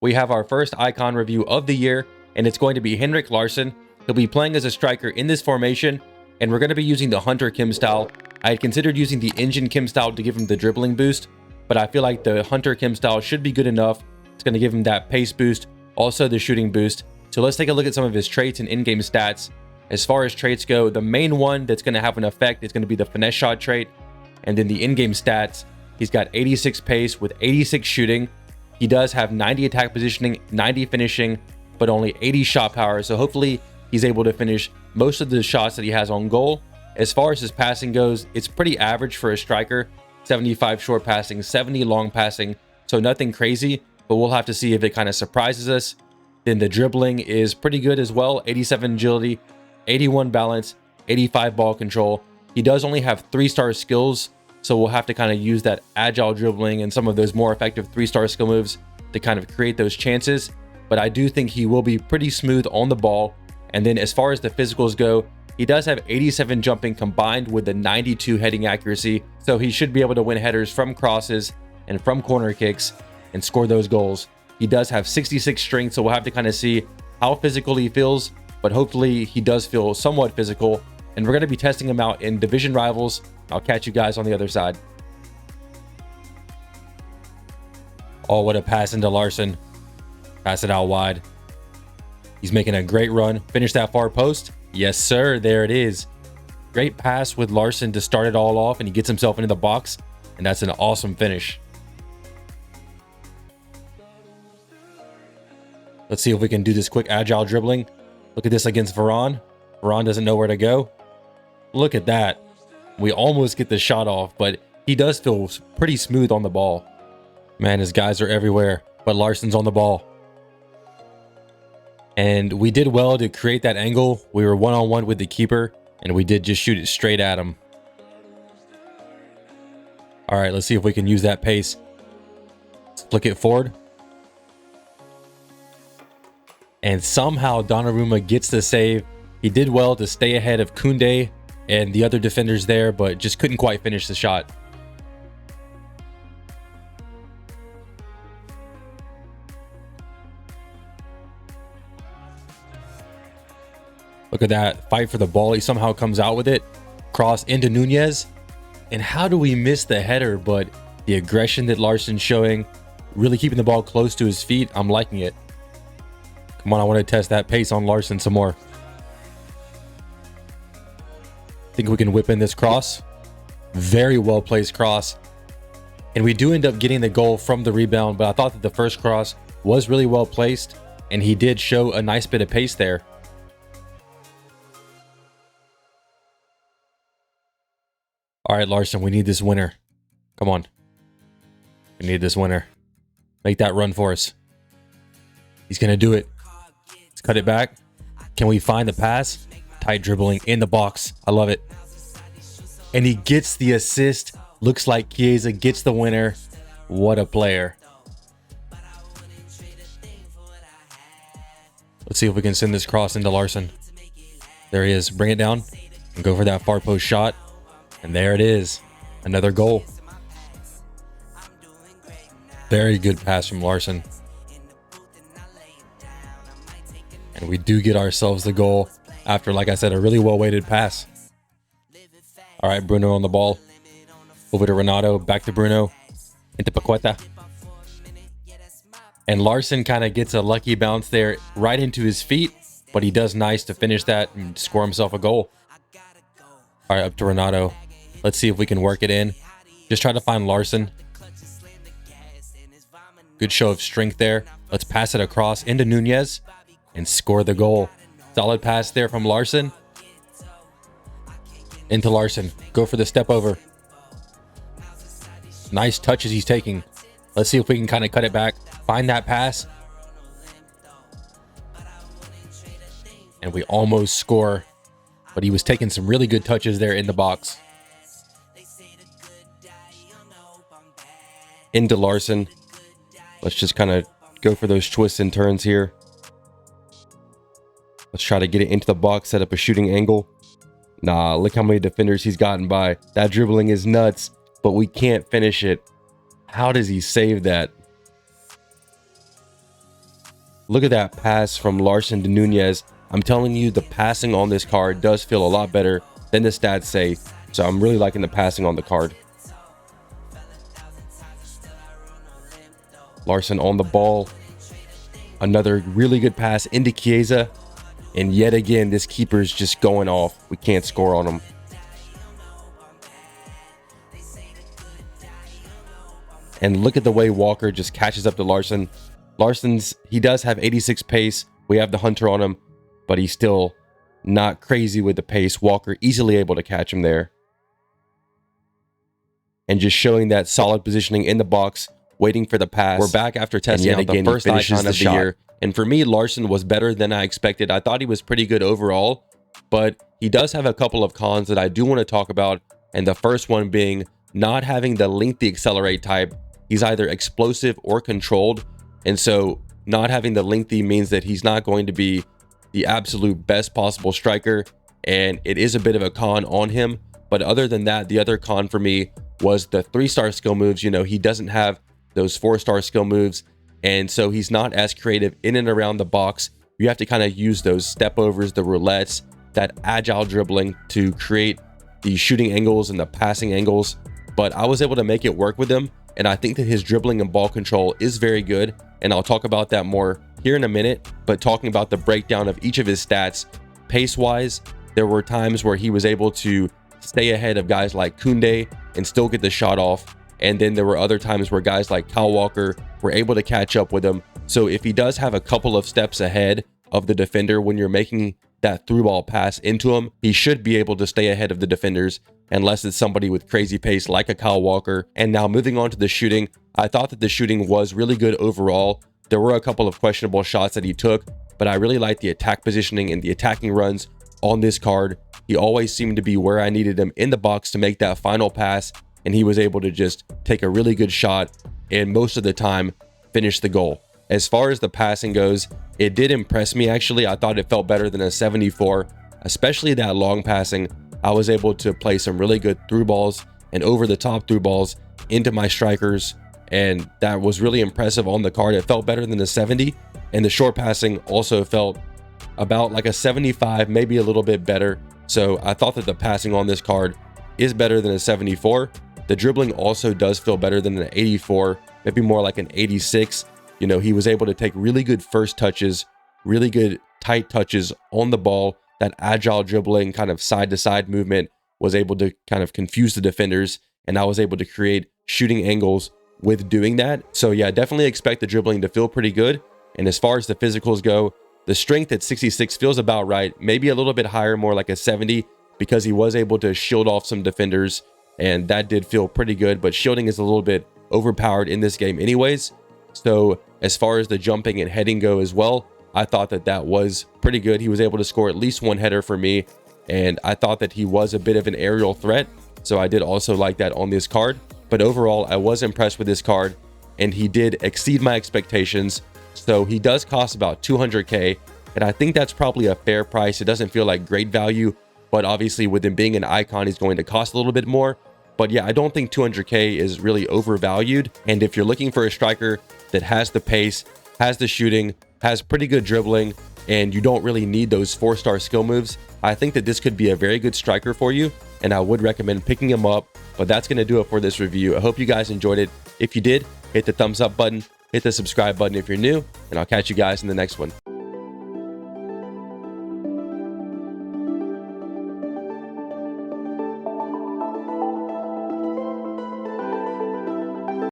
we have our first icon review of the year, and it's going to be Henrik Larsson. He'll be playing as a striker in this formation, and we're going to be using the Hunter Kim style. I had considered using the Engine Kim style to give him the dribbling boost, but I feel like the Hunter Kim style should be good enough. It's going to give him that pace boost, also the shooting boost. So let's take a look at some of his traits and in-game stats. As far as traits go, the main one that's going to have an effect is going to be the finesse shot trait. And then the in-game stats, he's got 86 pace with 86 shooting. He does have 90 attack positioning, 90 finishing, but only 80 shot power. So hopefully he's able to finish most of the shots that he has on goal. As far as his passing goes, it's pretty average for a striker. 75 short passing, 70 long passing. So nothing crazy, but we'll have to see if it kind of surprises us. Then the dribbling is pretty good as well. 87 agility, 81 balance, 85 ball control. He does only have 3-star skills, so we'll have to kind of use that agile dribbling and some of those more effective 3-star skill moves to kind of create those chances. But I do think he will be pretty smooth on the ball. And then as far as the physicals go, he does have 87 jumping combined with the 92 heading accuracy. So he should be able to win headers from crosses and from corner kicks and score those goals. He does have 66 strength, so we'll have to kind of see how physical he feels, but hopefully he does feel somewhat physical. And we're going to be testing him out in division rivals. I'll catch you guys on the other side. Oh, what a pass into Larsson. Pass it out wide. He's making a great run. Finish that far post. Yes, sir. There it is. Great pass with Larsson to start it all off, and he gets himself into the box, and that's an awesome finish. Let's see if we can do this quick agile dribbling. Look at this against Varane. Varane doesn't know where to go. Look at that. We almost get the shot off, but he does feel pretty smooth on the ball. Man, his guys are everywhere, but Larsson's on the ball. And we did well to create that angle. We were one-on-one with the keeper, and we did just shoot it straight at him. All right, let's see if we can use that pace. Let's flick it forward. And somehow Donnarumma gets the save. He did well to stay ahead of Koundé and the other defenders there, but just couldn't quite finish the shot. Look at that fight for the ball. He somehow comes out with it. Cross into Nunez. And how do we miss the header? But the aggression that Larsson's showing, really keeping the ball close to his feet, I'm liking it. Come on, I want to test that pace on Larsson some more. Think we can whip in this cross. Very well placed cross. And we do end up getting the goal from the rebound, but I thought that the first cross was really well placed, and he did show a nice bit of pace there. All right, Larsson, we need this winner. Come on. We need this winner. Make that run for us. He's going to do it. Let's cut it back. Can we find the pass? Tight dribbling in the box. I love it. And he gets the assist. Looks like Chiesa gets the winner. What a player. Let's see if we can send this cross into Larsson. There he is. Bring it down and go for that far post shot. And there it is. Another goal. Very good pass from Larsson. And we do get ourselves the goal after, like I said, a really well-weighted pass. All right, Bruno on the ball. Over to Renato. Back to Bruno. Into Paqueta. And Larsson kind of gets a lucky bounce there right into his feet. But he does nice to finish that and score himself a goal. All right, up to Renato. Let's see if we can work it in. Just try to find Larsson. Good show of strength there. Let's pass it across into Nunez and score the goal. Solid pass there from Larsson. Into Larsson. Go for the step over. Nice touches he's taking. Let's see if we can kind of cut it back. Find that pass. And we almost score. But he was taking some really good touches there in the box. Into Larsson. Let's just kind of go for those twists and turns here. Let's try to get it into the box, set up a shooting angle. Nah, look how many defenders he's gotten by. That dribbling is nuts, but we can't finish it. How does he save that? Look at that pass from Larsson to Nunez. I'm telling you, the passing on this card does feel a lot better than the stats say. So I'm really liking the passing on the card. Larsson on the ball. Another really good pass into Chiesa. And yet again, this keeper's just going off. We can't score on him. And look at the way Walker just catches up to Larsson. He does have 86 pace. We have the Hunter on him, but he's still not crazy with the pace. Walker easily able to catch him there. And just showing that solid positioning in the box, waiting for the pass. We're back after testing out the first icon of the year. And for me, Larsson was better than I expected. I thought he was pretty good overall, but he does have a couple of cons that I do want to talk about. And the first one being not having the lengthy accelerate type. He's either explosive or controlled. And so not having the lengthy means that he's not going to be the absolute best possible striker. And it is a bit of a con on him. But other than that, the other con for me was the 3-star skill moves. You know, he doesn't have those 4-star skill moves. And so he's not as creative in and around the box. You have to kind of use those step overs, the roulettes, that agile dribbling to create the shooting angles and the passing angles. But I was able to make it work with him. And I think that his dribbling and ball control is very good. And I'll talk about that more here in a minute. But talking about the breakdown of each of his stats, pace-wise, there were times where he was able to stay ahead of guys like Koundé and still get the shot off. And then there were other times where guys like Kyle Walker were able to catch up with him. So if he does have a couple of steps ahead of the defender when you're making that through ball pass into him, he should be able to stay ahead of the defenders, unless it's somebody with crazy pace like a Kyle Walker. And now moving on to the shooting, I thought that the shooting was really good overall. There were a couple of questionable shots that he took, but I really liked the attack positioning and the attacking runs on this card. He always seemed to be where I needed him in the box to make that final pass, and he was able to just take a really good shot and most of the time finish the goal. As far as the passing goes, it did impress me actually. I thought it felt better than a 74, especially that long passing. I was able to play some really good through balls and over the top through balls into my strikers, and that was really impressive on the card. It felt better than a 70, and the short passing also felt about like a 75, maybe a little bit better. So I thought that the passing on this card is better than a 74. The dribbling also does feel better than an 84, maybe more like an 86. You know, he was able to take really good first touches, really good tight touches on the ball. That agile dribbling, kind of side to side movement was able to kind of confuse the defenders. And I was able to create shooting angles with doing that. So yeah, definitely expect the dribbling to feel pretty good. And as far as the physicals go, the strength at 66 feels about right. Maybe a little bit higher, more like a 70, because he was able to shield off some defenders. And that did feel pretty good. But shielding is a little bit overpowered in this game anyways. So as far as the jumping and heading go as well, I thought that that was pretty good. He was able to score at least one header for me. And I thought that he was a bit of an aerial threat. So I did also like that on this card. But overall, I was impressed with this card. And he did exceed my expectations. So he does cost about 200K. And I think that's probably a fair price. It doesn't feel like great value. But obviously, with him being an icon, he's going to cost a little bit more. But yeah, I don't think 200K is really overvalued. And if you're looking for a striker that has the pace, has the shooting, has pretty good dribbling, and you don't really need those 4-star skill moves, I think that this could be a very good striker for you. And I would recommend picking him up. But that's going to do it for this review. I hope you guys enjoyed it. If you did, hit the thumbs up button, hit the subscribe button if you're new, and I'll catch you guys in the next one.